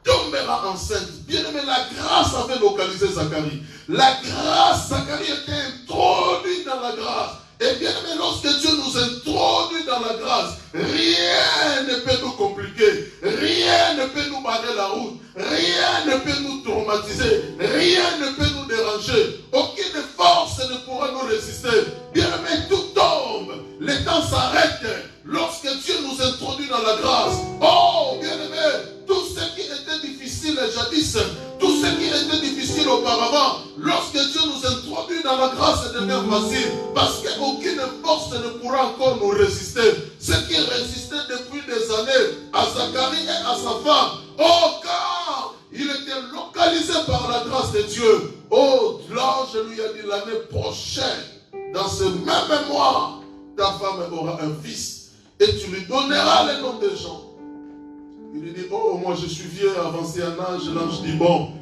tombera enceinte. Bien-aimé, la grâce avait localisé Zacharie. La grâce, Zacharie était introduit dans la grâce. Et bien aimé, lorsque Dieu nous introduit dans la grâce, rien ne peut nous compliquer, rien ne peut nous barrer la route, rien ne peut nous traumatiser, rien ne peut nous déranger, aucune force ne pourra nous résister. Bien aimé, tout tombe, le temps s'arrête lorsque Dieu nous introduit dans la grâce. Oh, bien aimé, tout ce qui était difficile jadis, tout ce qui était difficile auparavant, lorsque Dieu nous introduit dans la grâce, ça devient facile. Parce qu'aucune force ne pourra encore nous résister. Ce qui résistait depuis des années à Zacharie et à sa femme, oh, car il était localisé par la grâce de Dieu. Oh, l'ange lui a dit l'année prochaine, dans ce même mois, ta femme aura un fils et tu lui donneras le nom de Jean. Il lui dit, oh, moi je suis vieux, avancé en âge. L'ange dit, bon,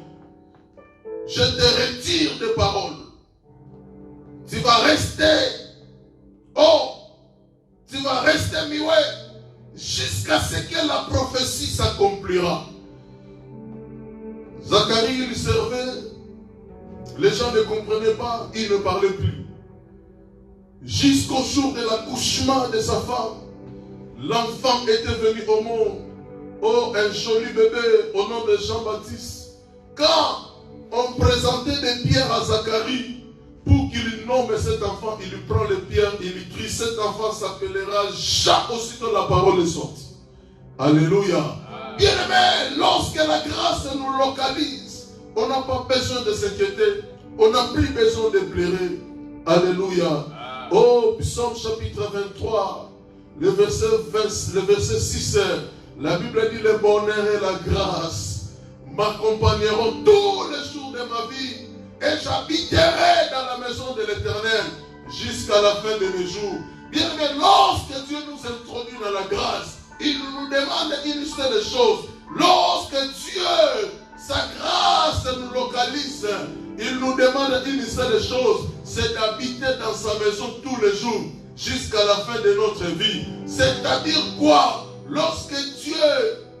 je te retire des paroles. Tu vas rester, oh, tu vas rester muet jusqu'à ce que la prophétie s'accomplira. Zacharie, il servait, les gens ne comprenaient pas, il ne parlait plus. Jusqu'au jour de l'accouchement de sa femme, l'enfant était venu au monde. Oh, un joli bébé au nom de Jean-Baptiste. Quand on présentait des pierres à Zacharie pour qu'il nomme cet enfant, il lui prend les pierres, il lui crie, cet enfant s'appellera Jean. Aussitôt la parole est sortie. Alléluia. Bien-aimé, lorsque la grâce nous localise, on n'a pas besoin de s'inquiéter, on n'a plus besoin de pleurer. Alléluia. Oh, Psaume chapitre 23, le verset 6. La Bible dit, le bonheur et la grâce m'accompagneront tous les jours de ma vie et j'habiterai dans la maison de l'Éternel jusqu'à la fin de mes jours. Bien aimé, lorsque Dieu nous introduit dans la grâce, il nous demande une seule chose. Lorsque Dieu, sa grâce nous localise, il nous demande une seule chose, c'est d'habiter dans sa maison tous les jours jusqu'à la fin de notre vie. C'est-à-dire quoi? Lorsque Dieu,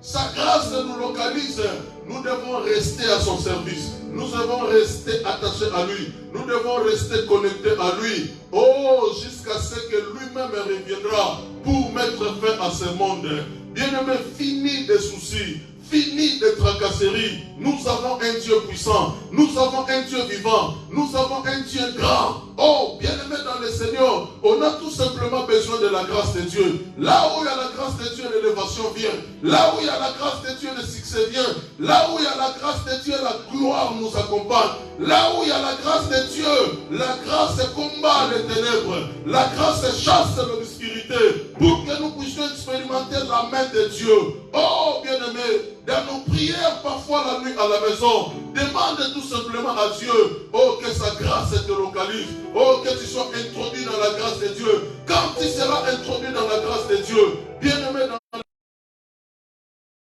sa grâce nous localise, nous devons rester à son service. Nous devons rester attachés à lui. Nous devons rester connectés à lui. Oh, jusqu'à ce que lui-même reviendra pour mettre fin à ce monde. Bien-aimé, fini des soucis. Fini des tracasseries. Nous avons un Dieu puissant. Nous avons un Dieu vivant. Nous avons un Dieu grand. Oh, bien-aimé dans le Seigneur, on a tout simplement besoin de la grâce de Dieu. Là où il y a la grâce de Dieu, l'élévation vient. Là où il y a la grâce de Dieu, le succès vient. Là où il y a la grâce de Dieu, la gloire nous accompagne. Là où il y a la grâce de Dieu, la grâce combat les ténèbres. La grâce chasse l'obscurité pour que nous puissions expérimenter la main de Dieu. Oh, bien-aimé, dans nos prières, parfois la nuit à la maison, demande tout simplement à Dieu, oh, que sa grâce te localise, oh, que tu sois introduit dans la grâce de Dieu. Quand tu seras introduit dans la grâce de Dieu, bien-aimé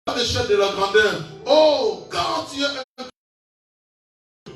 dans l'échelle de la grandeur, oh, quand tu es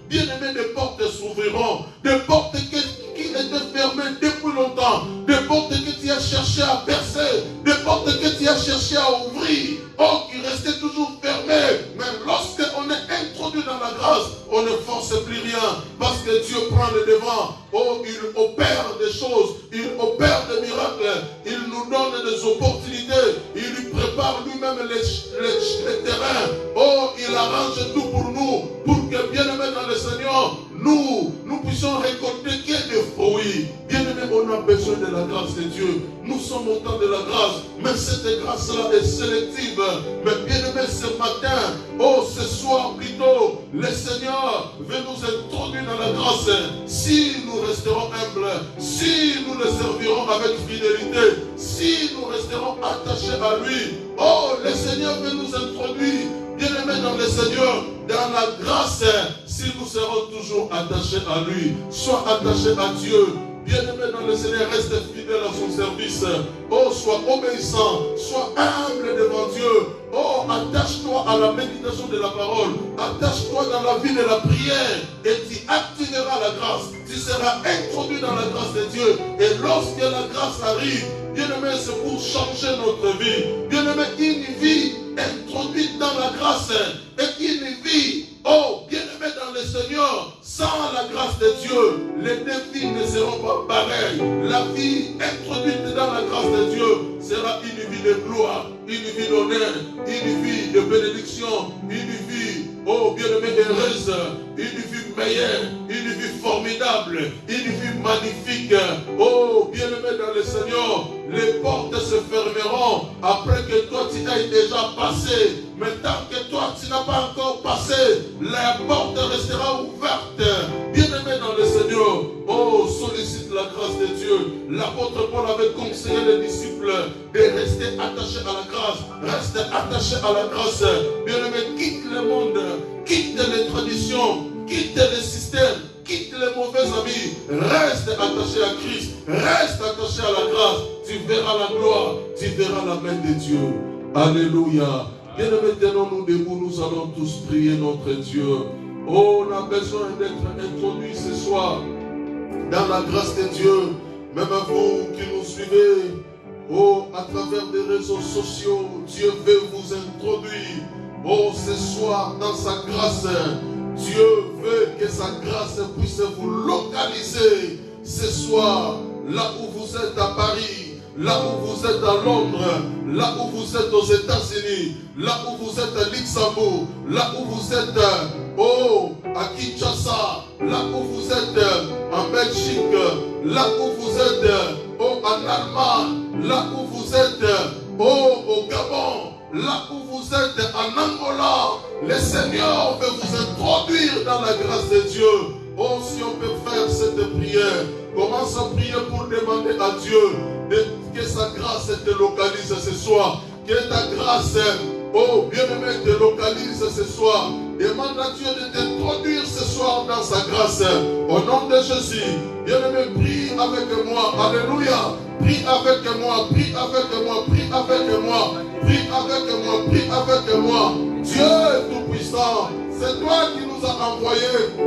bien-aimé, des portes s'ouvriront, des portes qui étaient fermées depuis longtemps, des portes que tu as cherché à percer, des portes que tu as cherché à ouvrir, oh, qui restaient toujours fermées. Même lorsqu'on est introduit dans la grâce, on ne force plus rien, parce que Dieu prend le devant. Oh, il opère des choses, il opère des miracles, il nous donne des opportunités, il lui prépare lui-même les terrains. Oh, il arrange tout pour nous, pour que bien-aimé dans le Seigneur, nous puissions récolter que des fruits. Bien-aimé, on a besoin de la grâce de Dieu. Nous sommes au temps de la grâce, mais cette grâce-là est sélective. Mais bien-aimé, ce matin, oh, ce soir plutôt, le Seigneur veut nous introduire dans la grâce. Si nous resterons humbles, si nous le servirons avec fidélité, si nous resterons attachés à lui, oh, le Seigneur veut nous introduire, bien-aimés dans le Seigneur, dans la grâce, si nous serons toujours attachés à lui. Sois attaché à Dieu. Bien-aimé dans le Seigneur, reste fidèle à son service. Oh, sois obéissant, sois humble devant Dieu. Oh, attache-toi à la méditation de la parole. Attache-toi dans la vie de la prière. Et tu activeras la grâce. Tu seras introduit dans la grâce de Dieu. Et lorsque la grâce arrive, bien-aimé, c'est pour changer notre vie. Bien-aimé, une vie introduite dans la grâce. Et une vie, oh, bien-aimé dans le Seigneur, sans la grâce de Dieu, les deux vies ne seront pas pareilles. La vie introduite dans la grâce de Dieu sera une vie de gloire, une vie d'honneur, une vie de bénédiction, une vie, oh, bien-aimé, heureuse, une vie meilleure, une vie formidable, une vie magnifique. Oh, bien-aimé dans le Seigneur, les portes se fermeront après que toi tu aies déjà passé. Mais tant que toi tu n'as pas encore passé, la porte restera ouverte. Bien-aimé dans le Seigneur, oh, sollicite la grâce de Dieu. L'apôtre Paul avait conseillé les disciples de rester attachés à la grâce. Reste attaché à la grâce. Bien-aimé, quitte le monde, quitte les traditions, quitte les systèmes, quitte les mauvais amis. Reste attaché à Christ. Reste attaché à la grâce. Tu verras la gloire. Tu verras la main de Dieu. Alléluia. Bien-aimés, tenons-nous debout. Nous allons tous prier notre Dieu. Oh, on a besoin d'être introduits ce soir dans la grâce de Dieu. Même vous qui nous suivez, oh, à travers des réseaux sociaux, Dieu veut vous introduire. Oh, ce soir, dans sa grâce, Dieu veut que sa grâce puisse vous localiser. Ce soir, là où vous êtes à Paris, là où vous êtes à Londres, là où vous êtes aux États-Unis, là où vous êtes à Luxembourg, là où vous êtes à Kinshasa, là où vous êtes en Belgique, là où vous êtes en Allemagne, là où vous êtes au Gabon, là où vous êtes en Angola, le Seigneur veut vous introduire dans la grâce de Dieu. Oh, si on peut faire cette prière, commence à prier pour demander à Dieu que sa grâce te localise ce soir. Que ta grâce, oh bien-aimé, te localise ce soir. Demande à Dieu de t'introduire ce soir dans sa grâce. Au nom de Jésus, bien-aimé, prie avec moi. Alléluia. Prie avec moi, prie avec moi, prie avec moi, prie avec moi, prie avec moi. Dieu est tout-puissant. C'est toi qui nous as envoyé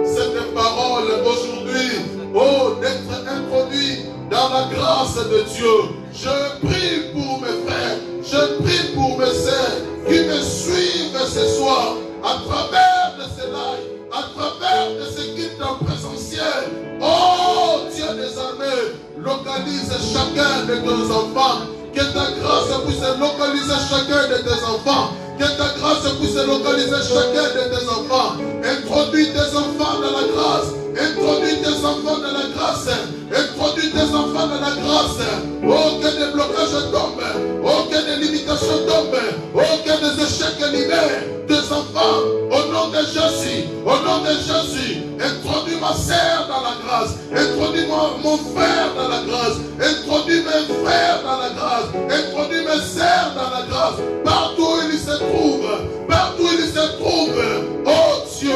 cette parole aujourd'hui. Oh, d'être introduit dans la grâce de Dieu. Je prie pour mes frères, je prie pour mes sœurs qui me suivent ce soir à travers de ces lives, à travers de ces guides en présentiel. Oh, Dieu des armées, localise chacun de tes enfants. Que ta grâce puisse localiser chacun de tes enfants. Que ta grâce puisse localiser chacun de tes enfants. Introduis tes enfants dans la grâce. Introduis tes enfants dans la grâce. Introduis tes enfants dans la grâce. Oh, que des blocages tombent. Oh, que des limitations tombent. Oh, que des échecs libèrent tes enfants. Au nom de Jésus. Au nom de Jésus. Introduis ma sœur dans la grâce. Introduis mon frère dans la grâce. Introduis mes frères dans la grâce. Introduis mes sœurs dans la grâce. Partout où ils se trouvent. Partout où ils se trouvent. Oh Dieu.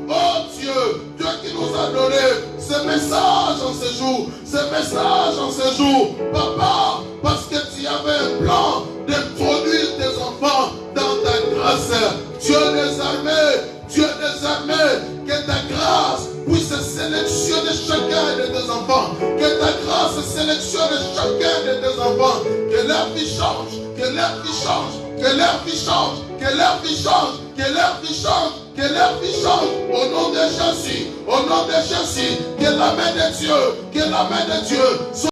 Oh Dieu. Dieu qui nous a donné ce message en ce jour. Ce message en ce jour. Papa, parce que tu avais un plan d'introduire tes enfants dans ta grâce. Dieu des armées. Dieu des armées. Que ta grâce puisse sélectionner chacun de tes enfants. Que ta grâce sélectionne chacun de tes enfants. Que leur vie change. Que leur vie change. Que leur vie change. Que leur vie change. Que leur vie change. Que leur vie change. Au nom de Jésus. Au nom de Jésus. Que la main de Dieu. Que la main de Dieu soit